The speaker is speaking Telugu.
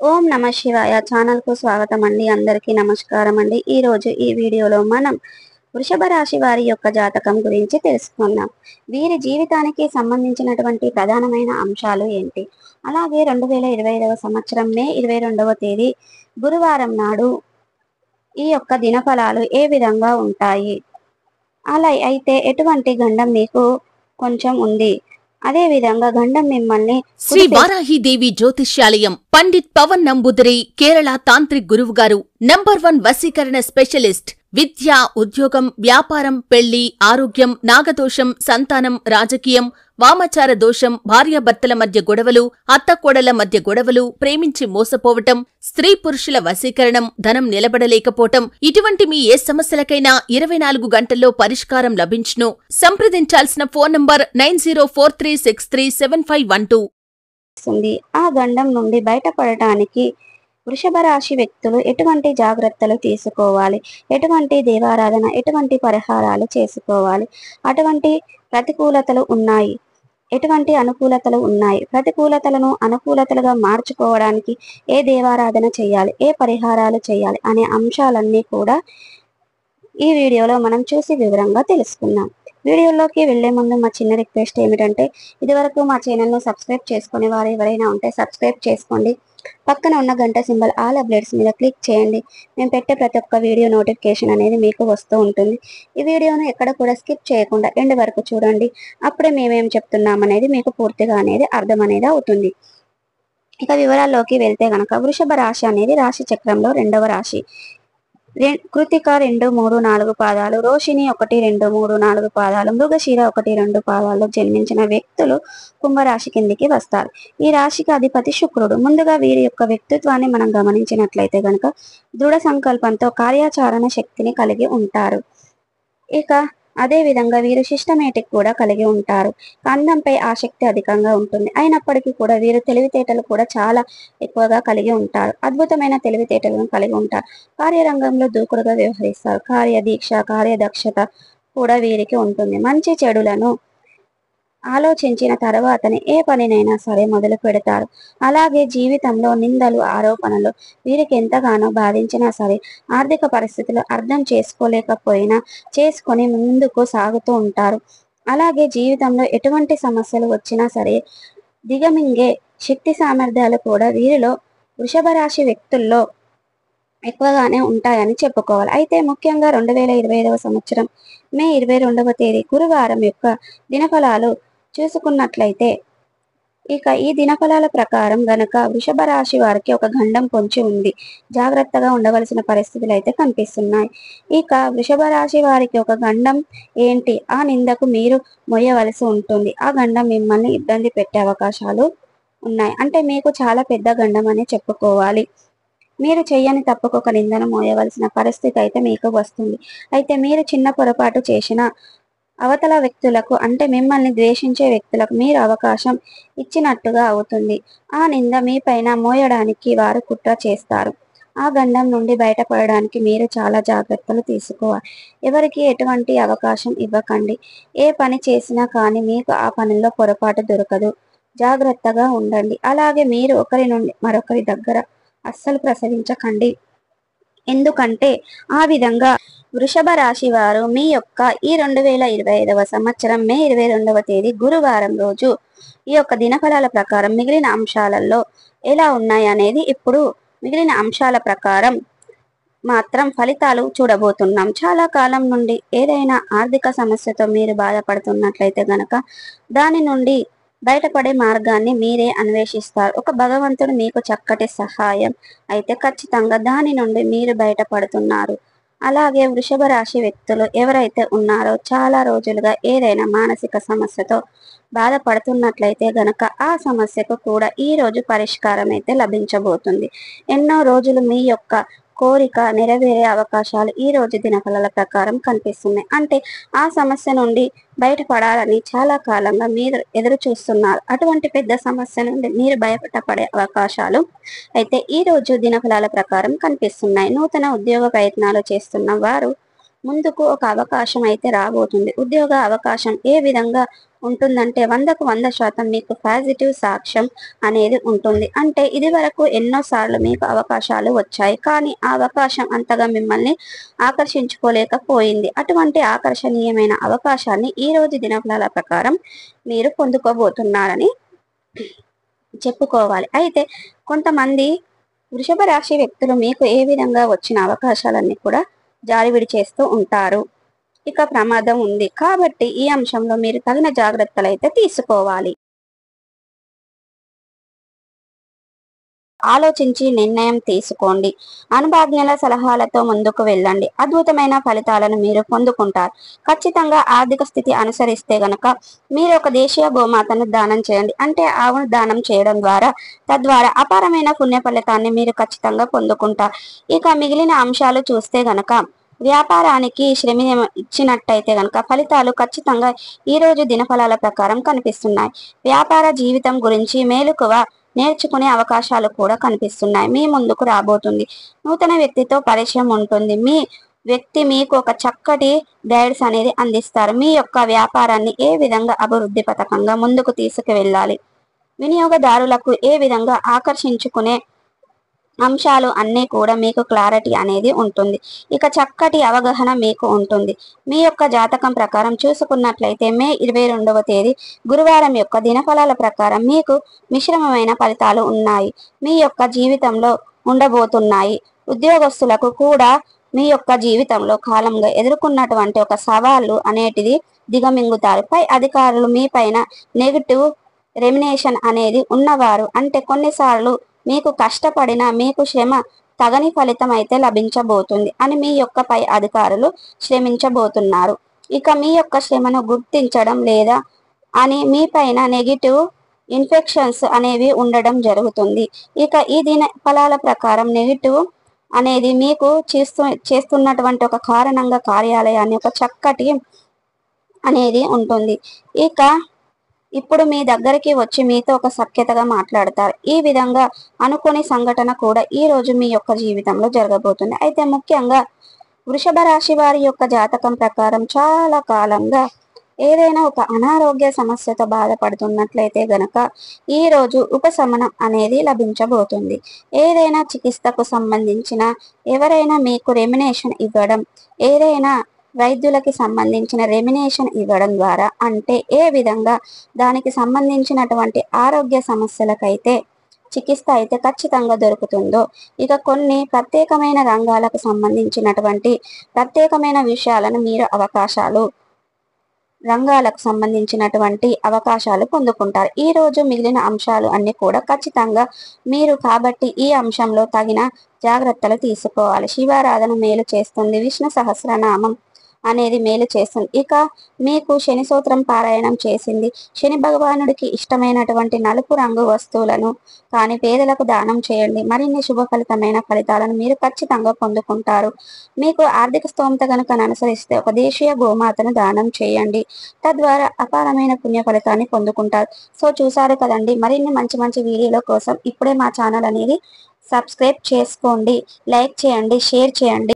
ఓం నమ శివాయ ఛానల్ కు స్వాగతం అండి. అందరికీ నమస్కారం అండి. ఈ రోజు ఈ వీడియోలో మనం వృషభ రాశి వారి యొక్క జాతకం గురించి తెలుసుకుందాం. వీరి జీవితానికి సంబంధించినటువంటి ప్రధానమైన అంశాలు ఏంటి, అలాగే 2025వ సంవత్సరం మే 22వ తేదీ గురువారం నాడు ఈ యొక్క దినఫలాలు ఏ విధంగా ఉంటాయి, అలా అయితే ఎటువంటి గండం మీకు కొంచెం ఉంది, అదే విధంగా గండం మిమ్మల్ని శ్రీ వారాహిదేవి జ్యోతిష్యాలయం పండిత్ పవన్ నంబూదరి కేరళ తాంత్రిక్ గురువు గారు నంబర్ 1 వశీకరణ స్పెషలిస్ట్. విద్య, ఉద్యోగం, వ్యాపారం, పెళ్లి, ఆరోగ్యం, నాగదోషం, సంతానం, రాజకీయం, వామాచార దోషం, భార్యాభర్తల మధ్య గొడవలు, అత్తకోడల మధ్య గొడవలు, ప్రేమించి మోసపోవటం, స్త్రీ పురుషుల వశీకరణం, ధనం నిలబడలేకపోవటం, ఇటువంటి మీ ఏ సమస్యలకైనా 24 గంటల్లో పరిష్కారం లభించును. సంప్రదించాల్సిన ఫోన్ నంబర్ 9043637512. ఆ గండం నుండి బయటపడటానికి వృషభ రాశి వ్యక్తులు ఎటువంటి జాగ్రత్తలు తీసుకోవాలి, ఎటువంటి దేవారాధన, ఎటువంటి పరిహారాలు చేసుకోవాలి, అటువంటి ప్రతికూలతలు ఉన్నాయి, ఎటువంటి అనుకూలతలు ఉన్నాయి, ప్రతికూలతలను అనుకూలతలుగా మార్చుకోవడానికి ఏ దేవారాధన చేయాలి, ఏ పరిహారాలు చేయాలి అనే అంశాలన్నీ కూడా ఈ వీడియోలో మనం చూసి వివరంగా తెలుసుకుందాం. వీడియోలోకి వెళ్లే ముందు మా చిన్న రిక్వెస్ట్ ఏమిటంటే, ఇదివరకు మా ఛానల్ను సబ్స్క్రైబ్ చేసుకునే వారు ఎవరైనా ఉంటే సబ్స్క్రైబ్ చేసుకోండి. పక్కన ఉన్న గంట సింబల్ ఆల్ అప్డేట్స్ మీద క్లిక్ చేయండి. మేము పెట్టే ప్రతి ఒక్క వీడియో నోటిఫికేషన్ అనేది మీకు వస్తూ ఉంటుంది. ఈ వీడియోను ఎక్కడ కూడా స్కిప్ చేయకుండా ఎండ్ వరకు చూడండి. అప్పుడే మేమేం చెప్తున్నాం అనేది మీకు పూర్తిగా అనేది అర్థం అనేది అవుతుంది. ఇక వివరాల్లోకి వెళ్తే గనక వృషభ రాశి అనేది రాశి చక్రంలో 2వ రాశి. కృతిక 2, 3, 4 పాదాలు, రోషిణి 1, 2, 3, 4 పాదాలు, మృగశిర 1, 2 పాదాల్లో జన్మించిన వ్యక్తులు కుంభరాశి కిందికి వస్తారు. ఈ రాశికి అధిపతి శుక్రుడు. ముందుగా వీరి యొక్క వ్యక్తిత్వాన్ని మనం గమనించినట్లయితే గనక దృఢ సంకల్పంతో కార్యాచరణ శక్తిని కలిగి ఉంటారు. ఇక అదే విధంగా వీరు సిస్టమేటిక్ కూడా కలిగి ఉంటారు. అందంపై ఆసక్తి అధికంగా ఉంటుంది. అయినప్పటికీ కూడా వీరు తెలివితేటలు కూడా చాలా ఎక్కువగా కలిగి ఉంటారు. అద్భుతమైన తెలివితేటలను కలిగి ఉంటారు. కార్యరంగంలో దూకుడుగా వ్యవహరిస్తారు. కార్యదీక్ష, కార్యదక్షత కూడా వీరికి ఉంటుంది. మంచి చెడులను ఆలోచించిన తర్వాతనే ఏ పనినైనా సరే మొదలు పెడతారు. అలాగే జీవితంలో నిందలు, ఆరోపణలు వీరికి ఎంతగానో బాధించినా సరే ఆర్థిక పరిస్థితులు అర్థం చేసుకోలేకపోయినా చేసుకొని ముందుకు సాగుతూ ఉంటారు. అలాగే జీవితంలో ఎటువంటి సమస్యలు వచ్చినా సరే దిగమింగే శక్తి సామర్థ్యాలు కూడా వీరిలో వృషభ రాశి వ్యక్తుల్లో ఎక్కువగానే ఉంటాయని చెప్పుకోవాలి. అయితే ముఖ్యంగా 2025వ సంవత్సరం మే 22వ తేదీ గురువారం యొక్క దినఫలాలు చూసుకున్నట్లయితే, ఇక ఈ దినఫలాల ప్రకారం గనక వృషభ రాశి వారికి ఒక గండం పొంచి ఉంది. జాగ్రత్తగా ఉండవలసిన పరిస్థితులు అయితే కనిపిస్తున్నాయి. ఇక వృషభ రాశి వారికి ఒక గండం ఏంటి, ఆ నిందకు మీరు మొయ్యవలసి ఉంటుంది. ఆ గండం మిమ్మల్ని ఇబ్బంది పెట్టే అవకాశాలు ఉన్నాయి. అంటే మీకు చాలా పెద్ద గండం అని చెప్పుకోవాలి. మీరు చెయ్యని తప్పుకు ఒక నిందను మోయవలసిన పరిస్థితి అయితే మీకు వస్తుంది. అయితే మీరు చిన్న పొరపాటు చేసిన అవతల వ్యక్తులకు, అంటే మిమ్మల్ని ద్వేషించే వ్యక్తులకు మీరు అవకాశం ఇచ్చినట్టుగా అవుతుంది. ఆ నింద మీ పైన మోయడానికి వారు కుట్ర చేస్తారు. ఆ గండం నుండి బయటపడడానికి మీరు చాలా జాగ్రత్తలు తీసుకోవాలి. ఎవరికి ఎటువంటి అవకాశం ఇవ్వకండి. ఏ పని చేసినా కానీ మీకు ఆ పనిలో పొరపాటు దొరకదు. జాగ్రత్తగా ఉండండి. అలాగే మీరు ఒకరి నుండి మరొకరి దగ్గర అస్సలు ప్రసవించకండి. ఎందుకంటే ఆ విధంగా వృషభ రాశి వారు మీ యొక్క ఈ 2025వ సంవత్సరం మే 22వ తేదీ గురువారం రోజు ఈ యొక్క దినఫలాల ప్రకారం మిగిలిన అంశాలలో ఎలా ఉన్నాయి అనేది ఇప్పుడు మిగిలిన అంశాల ప్రకారం మాత్రం ఫలితాలు చూడబోతున్నాం. చాలా కాలం నుండి ఏదైనా ఆర్థిక సమస్యతో మీరు బాధపడుతున్నట్లయితే గనక దాని నుండి బయటపడే మార్గాన్ని మీరే అన్వేషిస్తారు. ఒక భగవంతుడు మీకు చక్కటి సహాయం అయితే ఖచ్చితంగా దాని నుండి మీరు బయటపడుతున్నారు. అలాగే వృషభ రాశి వ్యక్తులు ఎవరైతే ఉన్నారో చాలా రోజులుగా ఏదైనా మానసిక సమస్యతో బాధపడుతున్నట్లయితే గనక ఆ సమస్యకు కూడా ఈ రోజు పరిష్కారం అయితే లభించబోతుంది. ఎన్నో రోజులు మీ యొక్క కోరిక నెరవేరే అవకాశాలు ఈ రోజు దినఫలాల ప్రకారం కనిపిస్తున్నాయి. అంటే ఆ సమస్య నుండి బయటపడాలని చాలా కాలంగా మీరు ఎదురు చూస్తున్నారు. అటువంటి పెద్ద సమస్య నుండి మీరు బయటపడే అవకాశాలు అయితే ఈ రోజు దినఫలాల ప్రకారం కనిపిస్తున్నాయి. నూతన ఉద్యోగ ప్రయత్నాలు చేస్తున్న వారు ముందుకు ఒక అవకాశం అయితే రాబోతుంది. ఉద్యోగ అవకాశం ఏ విధంగా ఉంటుందంటే 100కు 100% మీకు పాజిటివ్ సాక్ష్యం అనేది ఉంటుంది. అంటే ఇది వరకు ఎన్నోసార్లు మీకు అవకాశాలు వచ్చాయి, కానీ ఆ అవకాశం అంతగా మిమ్మల్ని ఆకర్షించుకోలేకపోయింది. అటువంటి ఆకర్షణీయమైన అవకాశాన్ని ఈ రోజు దినఫలాల ప్రకారం మీరు పొందుకోబోతున్నారని చెప్పుకోవాలి. అయితే కొంతమంది వృషభ రాశి వ్యక్తులు మీకు ఏ విధంగా వచ్చిన అవకాశాలన్నీ కూడా జారివిడి చేస్తూ ఉంటారు. ఇక ప్రమాదం ఉంది కాబట్టి ఈ అంశంలో మీరు తగిన జాగ్రత్తలు అయితే తీసుకోవాలి. ఆలోచించి నిర్ణయం తీసుకోండి. అనుభవజ్ఞుల సలహాలతో ముందుకు వెళ్ళండి. అద్భుతమైన ఫలితాలను మీరు పొందుకుంటారు. ఖచ్చితంగా ఆర్థిక స్థితి అనుసరిస్తే గనక మీరు ఒక దేశీయ గోమాతను దానం చేయండి. అంటే ఆవును దానం చేయడం ద్వారా తద్వారా అపారమైన పుణ్య ఫలితాన్ని మీరు ఖచ్చితంగా పొందుకుంటారు. ఇక మిగిలిన అంశాలు చూస్తే గనక వ్యాపారానికి శ్రమ ఇచ్చినట్టయితే గనక ఫలితాలు ఖచ్చితంగా ఈ రోజు దినఫలాల ప్రకారం కనిపిస్తున్నాయి. వ్యాపార జీవితం గురించి మేలుకువ నేర్చుకునే అవకాశాలు కూడా కనిపిస్తున్నాయి. మీ ముందుకు రాబోతుంది. నూతన వ్యక్తితో పరిచయం ఉంటుంది. మీ వ్యక్తి మీకు ఒక చక్కటి గైడ్స్ అనేది అందిస్తారు. మీ యొక్క వ్యాపారాన్ని ఏ విధంగా అభివృద్ధి పథకంగా ముందుకు తీసుకువెళ్ళాలి, వినియోగదారులకు ఏ విధంగా ఆకర్షించుకునే అంశాలు అన్నీ కూడా మీకు క్లారిటీ అనేది ఉంటుంది. ఇక చక్కటి అవగాహన మీకు ఉంటుంది. మీ యొక్క జాతకం ప్రకారం చూసుకున్నట్లయితే మే 22వ తేదీ గురువారం యొక్క దినఫలాల ప్రకారం మీకు మిశ్రమమైన ఫలితాలు ఉన్నాయి. మీ యొక్క జీవితంలో ఉండబోతున్నాయి. ఉద్యోగస్తులకు కూడా మీ యొక్క జీవితంలో కాలంగా ఎదుర్కొన్నటువంటి ఒక సవాళ్ళు అనేటిది దిగమింగుతారు. పై అధికారులు మీ పైన నెగిటివ్ రెమినేషన్ అనేది ఉన్నవారు, అంటే కొన్నిసార్లు మీకు కష్టపడిన మీకు శ్రమ తగని ఫలితం అయితే లభించబోతుంది అని మీ యొక్క పై అధికారులు శ్రమించబోతున్నారు. ఇక మీ యొక్క శ్రమను గుర్తించడం లేదా అని మీ పైన నెగిటివ్ ఇన్ఫెక్షన్స్ అనేవి ఉండడం జరుగుతుంది. ఇక ఈ దిన ఫలాల ప్రకారం నెగిటివ్ అనేది మీకు చేస్తున్నటువంటి ఒక కారణంగా కార్యాలయాన్ని ఒక చక్కటి అనేది ఉంటుంది. ఇక ఇప్పుడు మీ దగ్గరికి వచ్చి మీతో ఒక సఖ్యతగా మాట్లాడతారు. ఈ విధంగా అనుకోని సంఘటన కూడా ఈ రోజు మీ యొక్క జీవితంలో జరగబోతుంది. అయితే ముఖ్యంగా వృషభ రాశి వారి యొక్క జాతకం ప్రకారం చాలా కాలంగా ఏదైనా ఒక అనారోగ్య సమస్యతో బాధపడుతున్నట్లయితే గనక ఈ రోజు ఉపశమనం అనేది లభించబోతుంది. ఏదైనా చికిత్సకు సంబంధించిన ఎవరైనా మీకు రెమినేషన్ ఇవ్వడం, ఏదైనా వైద్యులకి సంబంధించిన రెమినేషన్ ఇవ్వడం ద్వారా, అంటే ఏ విధంగా దానికి సంబంధించినటువంటి ఆరోగ్య సమస్యలకైతే చికిత్స అయితే ఖచ్చితంగా దొరుకుతుందో, ఇక కొన్ని ప్రత్యేకమైన రంగాలకు సంబంధించినటువంటి ప్రత్యేకమైన విషయాలను మీరు రంగాలకు సంబంధించినటువంటి అవకాశాలు పొందుకుంటారు. ఈ రోజు మిగిలిన అంశాలు అన్ని కూడా ఖచ్చితంగా మీరు కాబట్టి ఈ అంశంలో తగిన జాగ్రత్తలు తీసుకోవాలి. శివారాధన మేలు చేస్తుంది. విష్ణు సహస్రనామం అనేది మేలు చేస్తుంది. ఇక మీకు శని స్తోత్రం పారాయణం చేసింది. శని భగవానుడికి ఇష్టమైనటువంటి నలుపు రంగు వస్తువులను కానీ పేదలకు దానం చేయండి. మరిన్ని శుభ ఫలితాలను మీరు ఖచ్చితంగా పొందుకుంటారు. మీకు ఆర్థిక స్తోమత కనుక అనుసరిస్తే ఒక దేశీయ గోమాతను దానం చేయండి. తద్వారా అపారమైన పుణ్య ఫలితాన్ని పొందుకుంటారు. సో చూసారు కదండి, మరిన్ని మంచి మంచి వీడియోల కోసం ఇప్పుడే మా ఛానల్ అనేది సబ్స్క్రైబ్ చేసుకోండి, లైక్ చేయండి, షేర్ చేయండి.